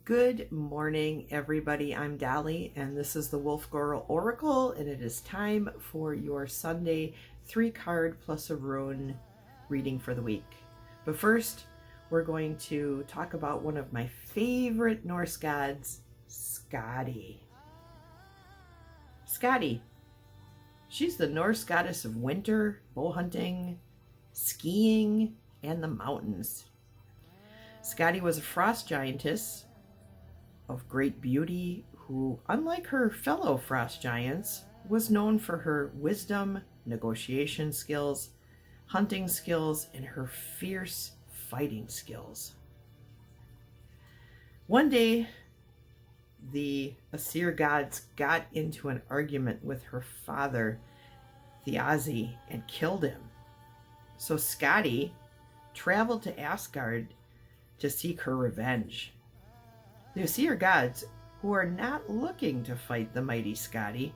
Good morning, everybody. I'm Dali, and this is the Wolf Girl Oracle, and it is time for your Sunday 3-card plus a rune reading for the week. But first, we're going to talk about one of my favorite Norse gods, Skadi. Skadi. She's the Norse goddess of winter, bow hunting, skiing, and the mountains. Skadi was a frost giantess of great beauty who, unlike her fellow frost giants, was known for her wisdom, negotiation skills, hunting skills, and her fierce fighting skills. One day, the Aesir gods got into an argument with her father, Thiazi, and killed him. So Skadi traveled to Asgard to seek her revenge. The Aesir gods, who are not looking to fight the mighty Skadi,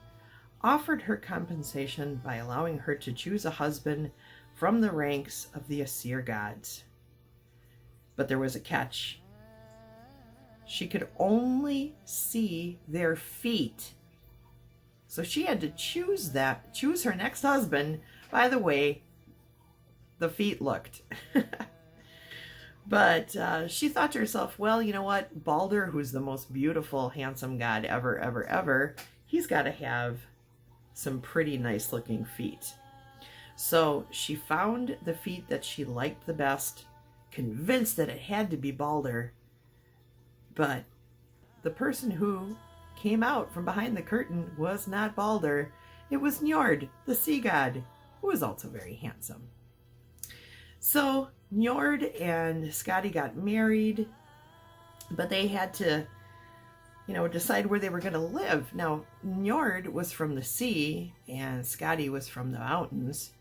offered her compensation by allowing her to choose a husband from the ranks of the Aesir gods. But there was a catch. She could only see their feet. So she had to choose her next husband by the way the feet looked. But she thought to herself, well, you know what? Balder, who's the most beautiful, handsome god ever, he's got to have some pretty nice looking feet. So she found the feet that she liked the best, convinced that it had to be Balder. But the person who came out from behind the curtain was not Balder. It was Njord, the sea god, who was also very handsome. So Njord and Skadi got married, but they had to, decide where they were going to live. Now, Njord was from the sea and Skadi was from the mountains.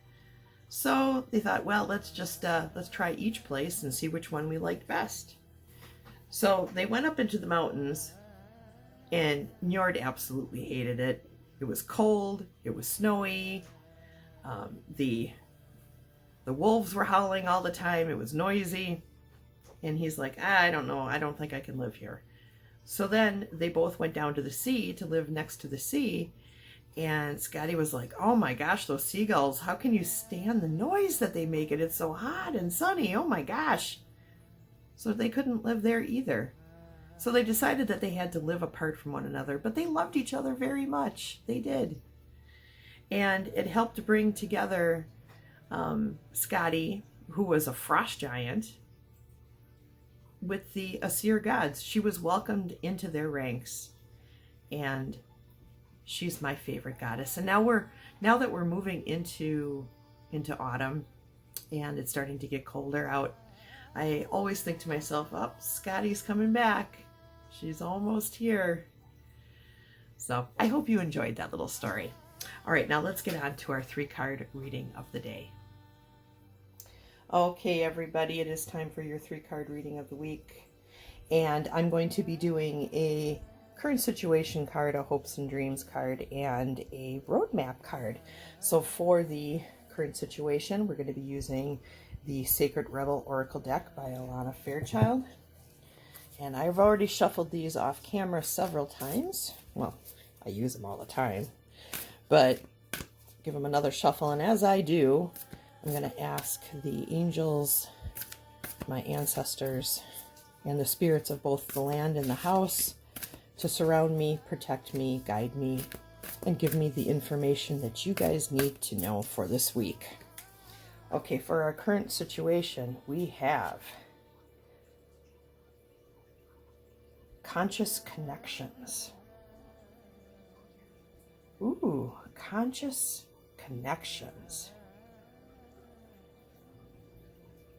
So they thought, well, let's try each place and see which one we liked best. So they went up into the mountains, and Njord absolutely hated it. It was cold, it was snowy, the wolves were howling all the time. It was noisy. And he's like, I don't know. I don't think I can live here. So then they both went down to the sea to live next to the sea. And Skadi was like, oh my gosh, those seagulls, how can you stand the noise that they make? It's so hot and sunny. Oh my gosh. So they couldn't live there either. So they decided that they had to live apart from one another. But they loved each other very much. They did. And it helped bring together Skadi, who was a frost giant, with the Aesir gods. She was welcomed into their ranks, and she's my favorite goddess. And now that we're moving into autumn, and it's starting to get colder out, I always think to myself, oh, Skadi's coming back. She's almost here. So I hope you enjoyed that little story. All right, now let's get on to our 3-card reading of the day. Okay, everybody, it is time for your 3-card reading of the week. And I'm going to be doing a current situation card, a hopes and dreams card, and a roadmap card. So for the current situation, we're going to be using the Sacred Rebel Oracle deck by Alana Fairchild. And I've already shuffled these off camera several times. Well, I use them all the time. But give them another shuffle, and as I do, I'm going to ask the angels, my ancestors, and the spirits of both the land and the house to surround me, protect me, guide me, and give me the information that you guys need to know for this week. Okay, for our current situation, we have conscious connections. Ooh, conscious connections.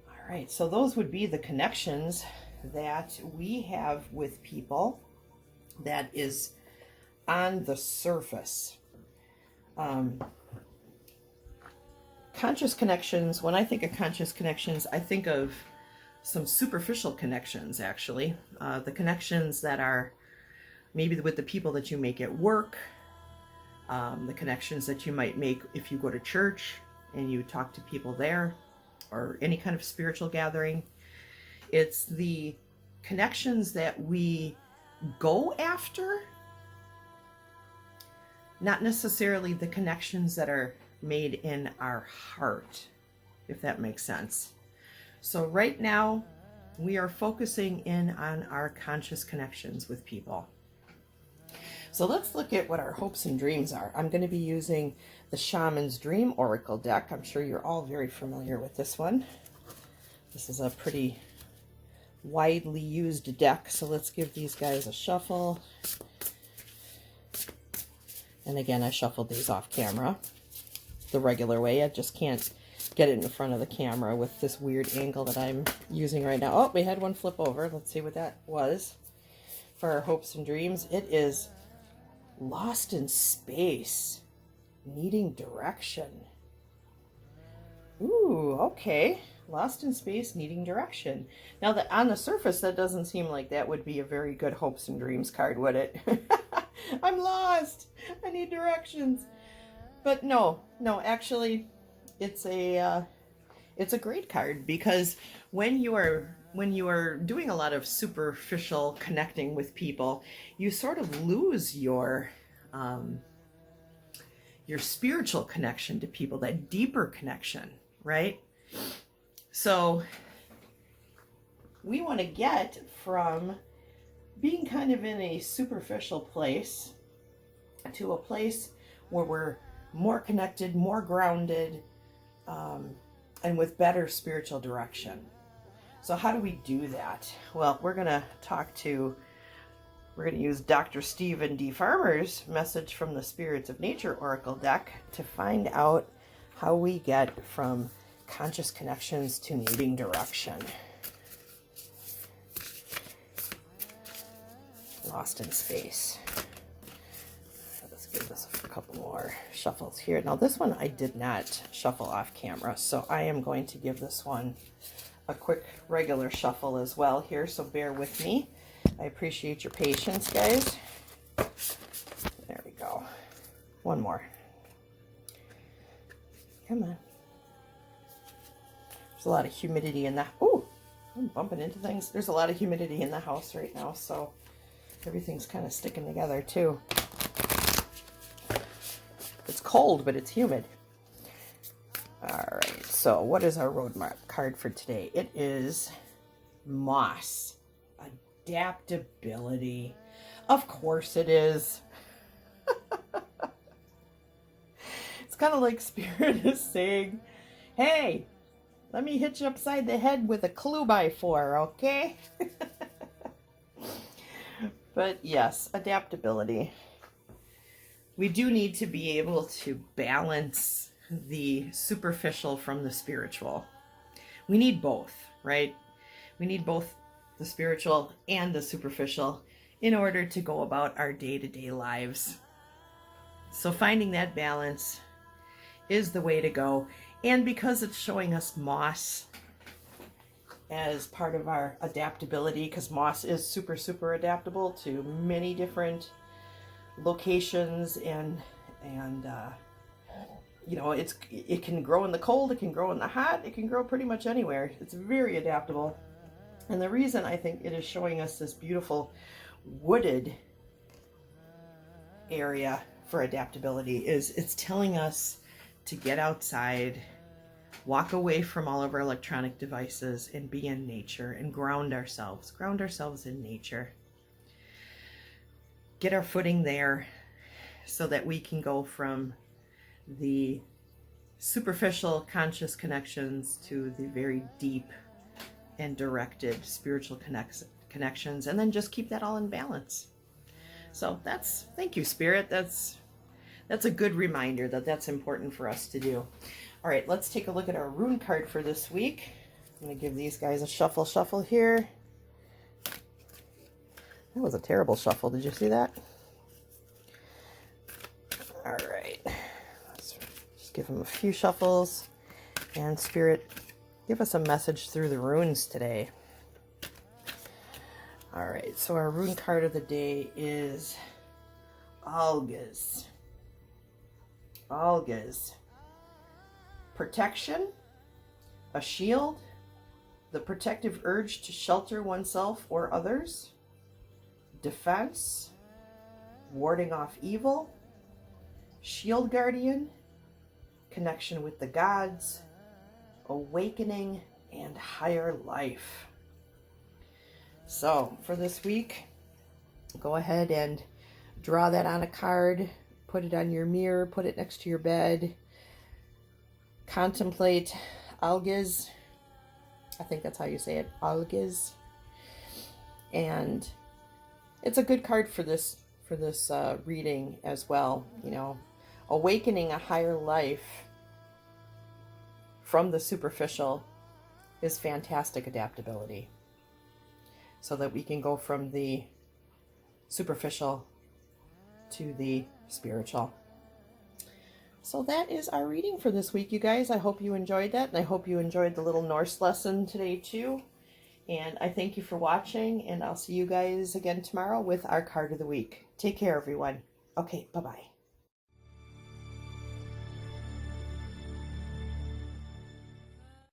All right, so those would be the connections that we have with people that is on the surface. Conscious connections, when I think of conscious connections, I think of some superficial connections, actually. The connections that are maybe with the people that you make at work, the connections that you might make if you go to church and you talk to people there, or any kind of spiritual gathering. It's the connections that we go after, not necessarily the connections that are made in our heart, if that makes sense. So right now, we are focusing in on our conscious connections with people. So let's look at what our hopes and dreams are. I'm going to be using the Shaman's Dream Oracle deck. I'm sure you're all very familiar with this one. This is a pretty widely used deck, so let's give these guys a shuffle. And again, I shuffled these off camera the regular way. I just can't get it in front of the camera with this weird angle that I'm using right now. Oh, we had one flip over. Let's see what that was for our hopes and dreams. It is lost in space, needing direction. Ooh, okay. Lost in space, needing direction. Now, that on the surface, that doesn't seem like that would be a very good hopes and dreams card, would it? I'm lost. I need directions. But no, actually, it's a great card, because when you are doing a lot of superficial connecting with people, you sort of lose your spiritual connection to people, that deeper connection, right? So we want to get from being kind of in a superficial place to a place where we're more connected, more grounded, and with better spiritual direction. So how do we do that? Well, we're going to use Dr. Stephen D. Farmer's message from the Spirits of Nature Oracle deck to find out how we get from conscious connections to needing direction. Lost in space. Let's give this a couple more shuffles here. Now this one I did not shuffle off camera, so I am going to give this one a quick regular shuffle as well here, so bear with me. I appreciate your patience, guys. There we go. One more. Come on. There's a lot of humidity in the... Ooh, I'm bumping into things. There's a lot of humidity in the house right now, so everything's kind of sticking together too. It's cold, but it's humid. All right, so what is our roadmap card for today? It is moss. Adaptability. Of course it is. It's kind of like Spirit is saying, hey, let me hit you upside the head with a clue-by-4, okay? But yes, adaptability. We do need to be able to balance the superficial from the spiritual. We need both, right? We need both the spiritual and the superficial in order to go about our day-to-day lives. So finding that balance is the way to go. And because it's showing us moss as part of our adaptability, because moss is super, super adaptable to many different locations, and you know, it can grow in the cold, it can grow in the hot, it can grow pretty much anywhere. It's very adaptable. And the reason I think it is showing us this beautiful wooded area for adaptability is it's telling us to get outside, walk away from all of our electronic devices, and be in nature and ground ourselves in nature. Get our footing there so that we can go from the superficial conscious connections to the very deep and directed spiritual connections, and then just keep that all in balance. So thank you, Spirit. That's a good reminder that that's important for us to do. All right, let's take a look at our rune card for this week. I'm going to give these guys a shuffle here. That was a terrible shuffle. Did you see that? All right. Let's just give them a few shuffles. And Spirit, give us a message through the runes today. All right. So our rune card of the day is Algas. Algas. Protection, a shield, the protective urge to shelter oneself or others, defense, warding off evil, shield guardian, connection with the gods, awakening, and higher life. So for this week, go ahead and draw that on a card, put it on your mirror, put it next to your bed, contemplate algiz. I think that's how you say it, algiz. And it's a good card for this reading as well. You know, awakening a higher life from the superficial is fantastic adaptability, so that we can go from the superficial to the spiritual. So that is our reading for this week, you guys. I hope you enjoyed that, and I hope you enjoyed the little Norse lesson today too. And I thank you for watching, and I'll see you guys again tomorrow with our card of the week. Take care, everyone. Okay, bye-bye.